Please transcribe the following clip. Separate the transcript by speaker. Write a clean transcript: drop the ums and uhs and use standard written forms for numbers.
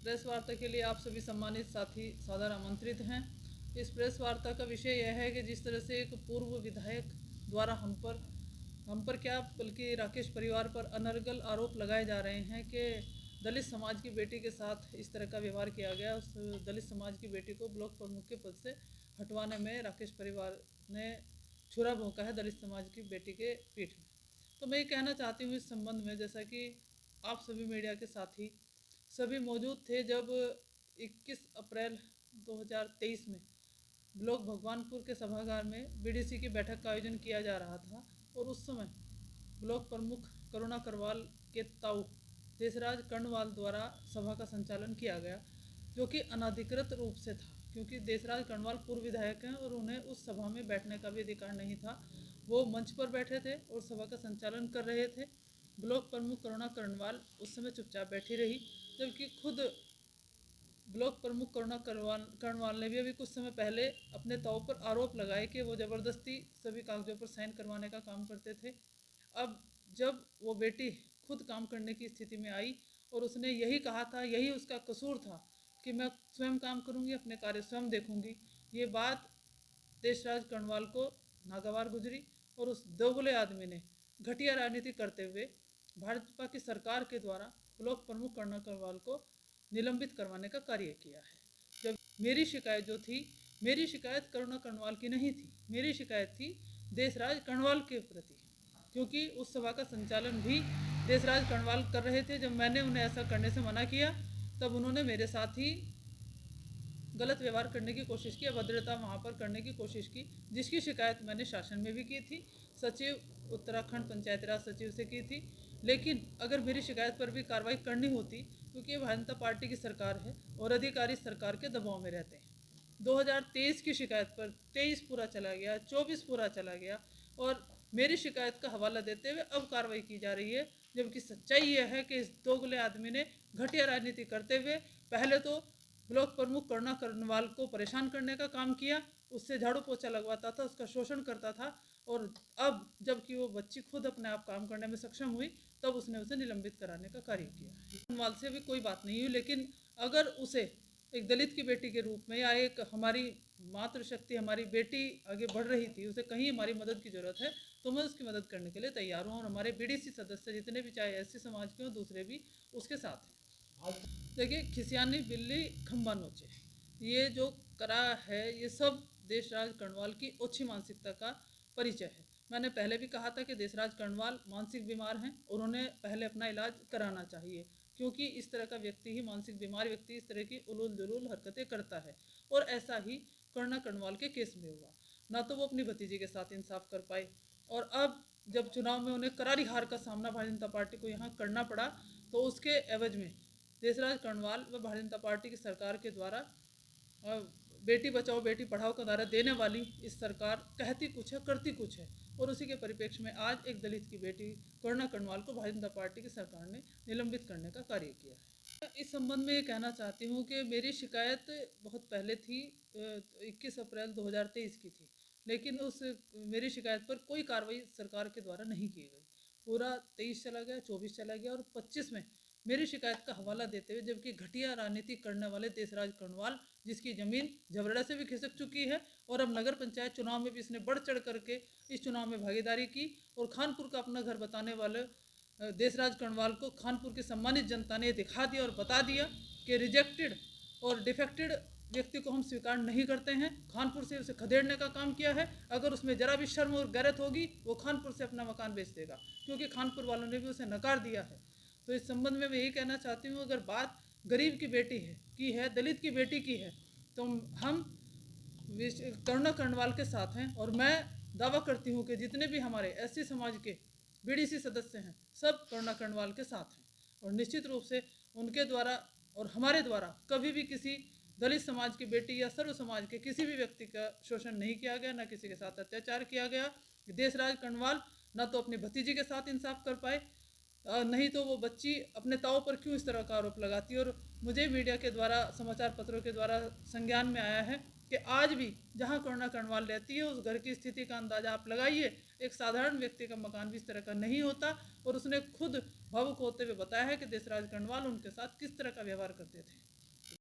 Speaker 1: Press वार्ता के लिए आप सभी सम्मानित साथी सादर आमंत्रित हैं। इस प्रेस वार्ता का विषय यह है कि जिस तरह से एक पूर्व विधायक द्वारा हम पर क्या बल्कि राकेश परिवार पर अनर्गल आरोप लगाए जा रहे हैं कि दलित समाज की बेटी के साथ इस तरह का व्यवहार किया गया। उस दलित समाज की बेटी को ब्लॉक प्रमुख के पद से हटवाने में राकेश परिवार ने छुरा भोंका है दलित समाज की बेटी के पीठ में। तो मैं ये कहना चाहती हूँ इस संबंध में, जैसा कि आप सभी मीडिया के साथी सभी मौजूद थे जब 21 अप्रैल 2023 में ब्लॉक भगवानपुर के सभागार में बीडीसी की बैठक का आयोजन किया जा रहा था और उस समय ब्लॉक प्रमुख करुणा करवाल के ताऊ देशराज कर्णवाल द्वारा सभा का संचालन किया गया, जो कि अनधिकृत रूप से था, क्योंकि देशराज कर्णवाल पूर्व विधायक हैं और उन्हें उस सभा में बैठने का भी अधिकार नहीं था। वो मंच पर बैठे थे और सभा का संचालन कर रहे थे। ब्लॉक प्रमुख करुणा कर्णवाल उस समय चुपचाप बैठी रही, जबकि खुद ब्लॉक प्रमुख करुणा कर्णवाल ने भी अभी कुछ समय पहले अपने तौर पर आरोप लगाए कि वो ज़बरदस्ती सभी कागजों पर साइन करवाने का काम करते थे। अब जब वो बेटी खुद काम करने की स्थिति में आई और उसने यही कहा था, यही उसका कसूर था कि मैं स्वयं काम करूंगी, अपने कार्य स्वयं देखूंगी, ये बात देशराज कर्णवाल को नागवार गुजरी और उस दोगले आदमी ने घटिया राजनीति करते हुए भाजपा की सरकार के द्वारा ब्लॉक प्रमुख करुणा कर्णवाल को निलंबित करवाने का कार्य किया है। जब मेरी शिकायत जो थी, मेरी शिकायत करुणा कर्णवाल की नहीं थी, मेरी शिकायत थी देशराज कर्णवाल के प्रति, क्योंकि उस सभा का संचालन भी देशराज कर्णवाल कर रहे थे। जब मैंने उन्हें ऐसा करने से मना किया तब उन्होंने मेरे साथ ही गलत व्यवहार करने की कोशिश की, अभद्रता वहाँ पर करने की कोशिश की, जिसकी शिकायत मैंने शासन में भी की थी, सचिव उत्तराखंड पंचायती राज सचिव से की थी। लेकिन अगर मेरी शिकायत पर भी कार्रवाई करनी होती, क्योंकि ये भारतीय जनता पार्टी की सरकार है और अधिकारी सरकार के दबाव में रहते हैं। 2023 की शिकायत पर 23 पूरा चला गया, 24 पूरा चला गया और मेरी शिकायत का हवाला देते हुए अब कार्रवाई की जा रही है, जबकि सच्चाई यह है कि इस दोगले आदमी ने घटिया राजनीति करते हुए पहले तो ब्लॉक प्रमुख करुणा कर्णवाल को परेशान करने का काम किया, उससे झाड़ू पोछा लगवाता था, उसका शोषण करता था, और अब जबकि वो बच्ची खुद अपने आप काम करने में सक्षम हुई तब उसने उसे निलंबित कराने का कार्य किया। कर्णवाल से भी कोई बात नहीं हुई, लेकिन अगर उसे एक दलित की बेटी के रूप में या एक हमारी मातृशक्ति, हमारी बेटी आगे बढ़ रही थी, उसे कहीं हमारी मदद की ज़रूरत है तो मैं उसकी मदद करने के लिए तैयार हूँ और हमारे बीडीसी सदस्य जितने भी, चाहे एससी समाज के हों दूसरे भी, उसके साथ हैं। देखिए, खिसियानी बिल्ली खंबा नोचे, ये जो करा है ये सब देशराज कर्णवाल की ओछी मानसिकता का परिचय है। मैंने पहले भी कहा था कि देशराज कर्णवाल मानसिक बीमार हैं और उन्हें पहले अपना इलाज कराना चाहिए, क्योंकि इस तरह का व्यक्ति ही, मानसिक बीमार व्यक्ति इस तरह की उलूल जुलूल हरकतें करता है। और ऐसा ही करुणा कर्णवाल के केस में हुआ, ना तो वो अपनी भतीजी के साथ इंसाफ कर पाए और अब जब चुनाव में उन्हें करारी हार का सामना भारतीय जनता पार्टी को यहाँ करना पड़ा, तो उसके एवज में देशराज कर्णवाल व भारतीय जनता पार्टी की सरकार के द्वारा बेटी बचाओ बेटी पढ़ाओ का नारा देने वाली इस सरकार कहती कुछ है, करती कुछ है, और उसी के परिप्रेक्ष्य में आज एक दलित की बेटी करुणा कर्णवाल को भारतीय जनता पार्टी की सरकार ने निलंबित करने का कार्य किया है। इस संबंध में ये कहना चाहती हूँ कि मेरी शिकायत बहुत पहले थी, 21 अप्रैल 2023 की थी, लेकिन उस मेरी शिकायत पर कोई कार्रवाई सरकार के द्वारा नहीं की गई। पूरा 23 चला गया, 24 चला गया और 25 में मेरी शिकायत का हवाला देते हुए, जबकि घटिया राजनीति करने वाले देशराज कर्णवाल, जिसकी ज़मीन झबरड़ा से भी खिसक चुकी है और अब नगर पंचायत चुनाव में भी इसने बढ़ चढ़ करके इस चुनाव में भागीदारी की, और खानपुर का अपना घर बताने वाले देशराज कर्णवाल को खानपुर की सम्मानित जनता ने दिखा दिया और बता दिया कि रिजेक्टेड और डिफेक्टेड व्यक्ति को हम स्वीकार नहीं करते हैं। खानपुर से उसे खदेड़ने का काम किया है। अगर उसमें जरा भी शर्म और गैरत होगी वो खानपुर से अपना मकान बेच देगा, क्योंकि खानपुर वालों ने भी उसे नकार दिया है। तो इस संबंध में मैं यही कहना चाहती हूँ, अगर बात गरीब की बेटी है, दलित की बेटी की है, तो हम करुणा कर्णवाल के साथ हैं और मैं दावा करती हूँ कि जितने भी हमारे एससी समाज के बीडीसी सदस्य हैं सब करुणा कर्णवाल के साथ हैं, और निश्चित रूप से उनके द्वारा और हमारे द्वारा कभी भी किसी दलित समाज की बेटी या सर्व समाज के किसी भी व्यक्ति का शोषण नहीं किया गया, न किसी के साथ अत्याचार किया गया। देशराज कर्णवाल न तो अपनी भतीजी के साथ इंसाफ कर पाए, नहीं तो वो बच्ची अपने ताऊ पर क्यों इस तरह का आरोप लगाती है। और मुझे मीडिया के द्वारा, समाचार पत्रों के द्वारा संज्ञान में आया है कि आज भी जहां करुणा कर्णवाल रहती है उस घर की स्थिति का अंदाजा आप लगाइए, एक साधारण व्यक्ति का मकान भी इस तरह का नहीं होता। और उसने खुद भावुक होते हुए बताया है कि देशराज कर्णवाल उनके साथ किस तरह का व्यवहार करते थे।